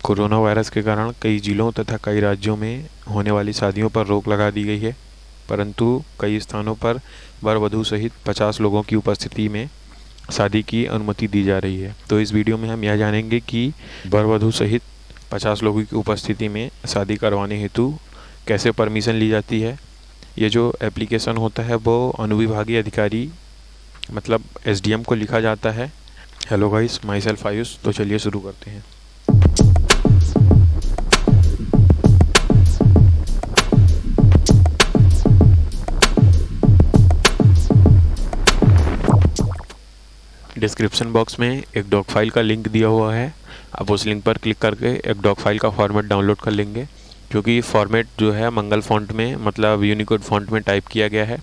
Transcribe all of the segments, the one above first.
Corona virus के कारण कई जिलों तथा कई राज्यों में होने वाली शादियों पर रोक लगा दी गई है, परंतु कई स्थानों पर वर वधू सहित 50 लोगों की उपस्थिति में शादी की अनुमति दी जा रही है। तो इस वीडियो में हम यह जानेंगे कि वर वधू सहित 50 लोगों की उपस्थिति में शादी करवाने हेतु कैसे परमिशन ली जाती है। ये जो एप्लीकेशन होता है वो अनुविभागीय अधिकारी मतलब एसडीएम को लिखा जाता है। Hello guys, my self Ayush. तो चलिए शुरू करते हैं। डिस्क्रिप्शन बॉक्स में एक डॉक फाइल का लिंक दिया हुआ है। आप उस लिंक पर क्लिक करके एक डॉक फाइल का फॉर्मेट डाउनलोड कर लेंगे, क्योंकि फॉर्मेट जो है मंगल फ़ॉन्ट में मतलब यूनिकोड फ़ॉन्ट में टाइप किया गया है,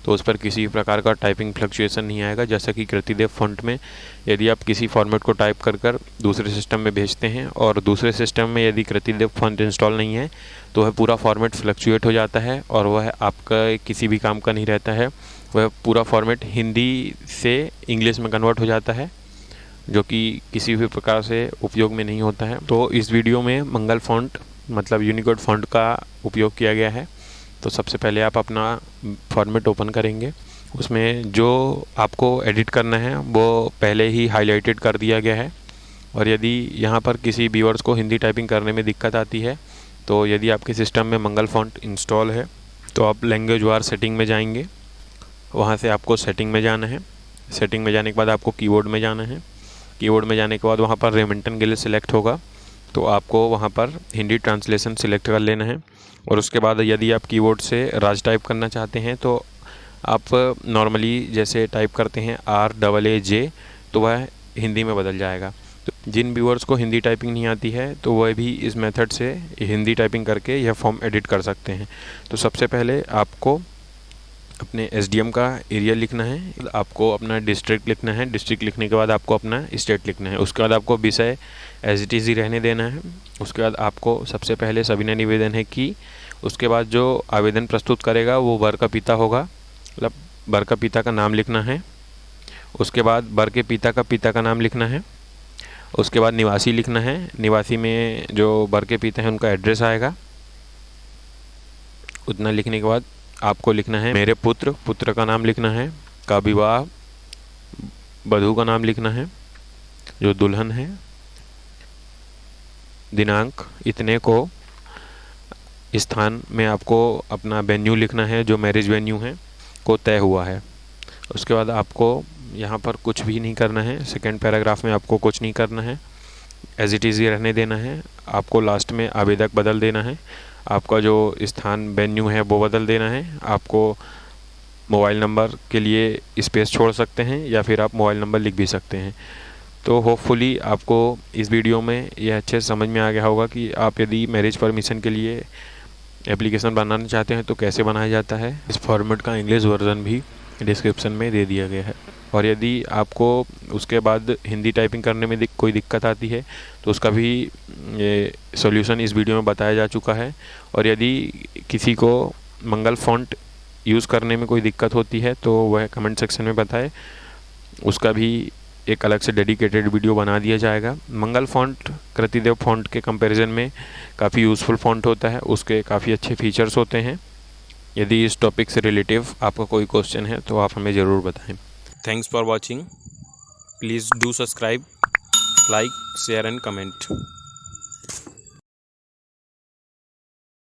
तो उस पर किसी प्रकार का टाइपिंग फ्लक्चुएशन नहीं आएगा। जैसा कि कृतिदेव फ़ॉन्ट में यदि आप किसी फॉर्मेट को टाइप कर दूसरे सिस्टम में भेजते हैं और दूसरे सिस्टम में यदि कृतिदेव फ़ॉन्ट इंस्टॉल नहीं है तो वह पूरा फॉर्मेट फ्लक्चुएट हो जाता है और वह आपका किसी भी काम का नहीं रहता है। वह पूरा फॉर्मेट हिंदी से इंग्लिश में कन्वर्ट हो जाता है, जो कि किसी भी प्रकार से उपयोग में नहीं होता है। तो इस वीडियो में मंगल फ़ॉन्ट मतलब यूनिकोड फ़ॉन्ट का उपयोग किया गया है। तो सबसे पहले आप अपना फॉर्मेट ओपन करेंगे। उसमें जो आपको एडिट करना है वो पहले ही हाईलाइटेड कर दिया गया है। और यदि यहाँ पर किसी व्यूअर्स को हिंदी टाइपिंग करने में दिक्कत आती है, तो यदि आपके सिस्टम में मंगल फ़ॉन्ट इंस्टॉल है तो आप लैंग्वेज वार सेटिंग में जाएंगे। वहाँ से आपको सेटिंग में जाना है। सेटिंग में जाने के बाद आपको कीबोर्ड में जाना है। कीबोर्ड में जाने के बाद वहाँ पर रेमिंटन के लिए सिलेक्ट होगा, तो आपको वहाँ पर हिंदी ट्रांसलेशन सिलेक्ट कर लेना है। और उसके बाद यदि आप कीबोर्ड से राज टाइप करना चाहते हैं तो आप नॉर्मली जैसे टाइप करते हैं RAAJ, तो वह हिंदी में बदल जाएगा। तो जिन व्यूअर्स को हिंदी टाइपिंग नहीं आती है तो वह भी इस मेथड से हिंदी टाइपिंग करके यह फॉर्म एडिट कर सकते हैं। तो सबसे पहले आपको अपने एसडीएम का एरिया लिखना है, आपको अपना डिस्ट्रिक्ट लिखना है। डिस्ट्रिक्ट लिखने के बाद आपको अपना स्टेट लिखना है। उसके बाद आपको विषय एज इट इज़ ही रहने देना है। उसके बाद आपको सबसे पहले सविनय निवेदन है कि उसके बाद जो आवेदन प्रस्तुत करेगा वो वर का पिता होगा, मतलब वर का पिता का नाम लिखना है। उसके बाद वर के पिता का नाम लिखना है। उसके बाद निवासी लिखना है। निवासी में जो वर के पिता हैं उनका एड्रेस आएगा। उतना लिखने के बाद आपको लिखना है मेरे पुत्र का नाम लिखना है। का विवाह, वधू का नाम लिखना है, जो दुल्हन है, दिनांक इतने को, स्थान में आपको अपना वेन्यू लिखना है जो मैरिज वेन्यू है को तय हुआ है। उसके बाद आपको यहाँ पर कुछ भी नहीं करना है। सेकंड पैराग्राफ में आपको कुछ नहीं करना है, एज इट इज़ ही रहने देना है। आपको लास्ट में आवेदक बदल देना है। आपका जो स्थान वेन्यू है वो बदल देना है। आपको मोबाइल नंबर के लिए स्पेस छोड़ सकते हैं या फिर आप मोबाइल नंबर लिख भी सकते हैं। तो होपफुली आपको इस वीडियो में यह अच्छे से समझ में आ गया होगा कि आप यदि मैरिज परमिशन के लिए एप्लीकेशन बनाना चाहते हैं तो कैसे बनाया जाता है। इस फॉर्मेट का इंग्लिश वर्जन भी डिस्क्रिप्शन में दे दिया गया है। और यदि आपको उसके बाद हिंदी टाइपिंग करने में कोई दिक्कत आती है तो उसका भी सॉल्यूशन इस वीडियो में बताया जा चुका है। और यदि किसी को मंगल फ़ॉन्ट यूज़ करने में कोई दिक्कत होती है तो वह कमेंट सेक्शन में बताए, उसका भी एक अलग से डेडिकेटेड वीडियो बना दिया जाएगा। मंगल फ़ॉन्ट कृतिदेव फ़ॉन्ट के कंपैरिजन में काफ़ी यूज़फुल फ़ॉन्ट होता है, उसके काफ़ी अच्छे फीचर्स होते हैं। यदि इस टॉपिक से रिलेटिव आपका कोई क्वेश्चन है तो आप हमें ज़रूर बताएं। Thanks for watching. Please do subscribe, like, share and comment.